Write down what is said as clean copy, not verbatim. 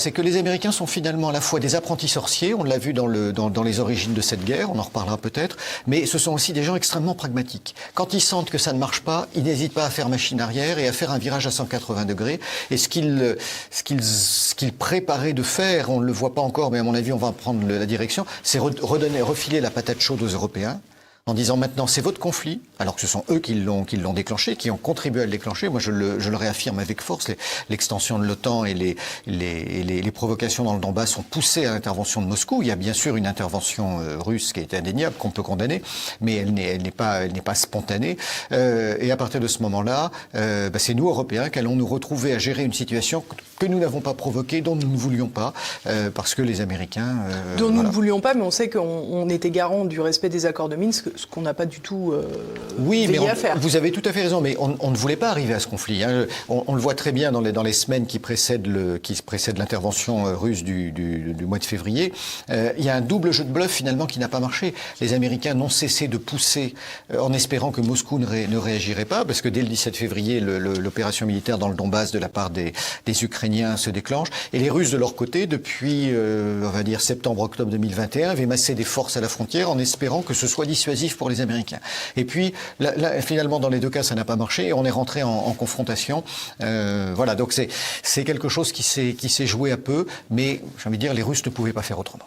C'est que les Américains sont finalement à la fois des apprentis sorciers, on l'a vu dans les origines de cette guerre, on en reparlera peut-être, mais ce sont aussi des gens extrêmement pragmatiques. Quand ils sentent que ça ne marche pas, ils n'hésitent pas à faire machine arrière et à faire un virage à 180 degrés. Et ce qu'ils préparaient de faire, on ne le voit pas encore, mais à mon avis on va prendre la direction, c'est refiler la patate chaude aux Européens. En disant maintenant c'est votre conflit, alors que ce sont eux qui l'ont déclenché, qui ont contribué à le déclencher. Moi je le réaffirme avec force, l'extension de l'OTAN et les provocations dans le Donbass ont poussé à l'intervention de Moscou. Il y a bien sûr une intervention russe qui est indéniable, qu'on peut condamner, mais elle n'est pas spontanée. Et à partir de ce moment-là, c'est nous Européens qu'allons nous retrouver à gérer une situation que nous n'avons pas provoquée, dont nous ne voulions pas, parce que les Américains... dont nous ne voulions pas, mais on sait qu'on était garant du respect des accords de Minsk, ce qu'on n'a pas du tout veillé à faire. Vous avez tout à fait raison, mais on ne voulait pas arriver à ce conflit. Hein. On le voit très bien dans les semaines qui précèdent l'intervention russe du mois de février. Il y a un double jeu de bluff finalement qui n'a pas marché. Les Américains n'ont cessé de pousser en espérant que Moscou ne réagirait pas, parce que dès le 17 février, l'opération militaire dans le Donbass de la part des Ukrainiens se déclenche. Et les Russes, de leur côté, depuis, on va dire, septembre-octobre 2021, avaient massé des forces à la frontière en espérant que ce soit dissuasif pour les Américains. Et puis, là, finalement, dans les deux cas, ça n'a pas marché et on est rentré en confrontation. Voilà, donc c'est quelque chose qui s'est joué à peu, mais j'ai envie de dire, les Russes ne pouvaient pas faire autrement.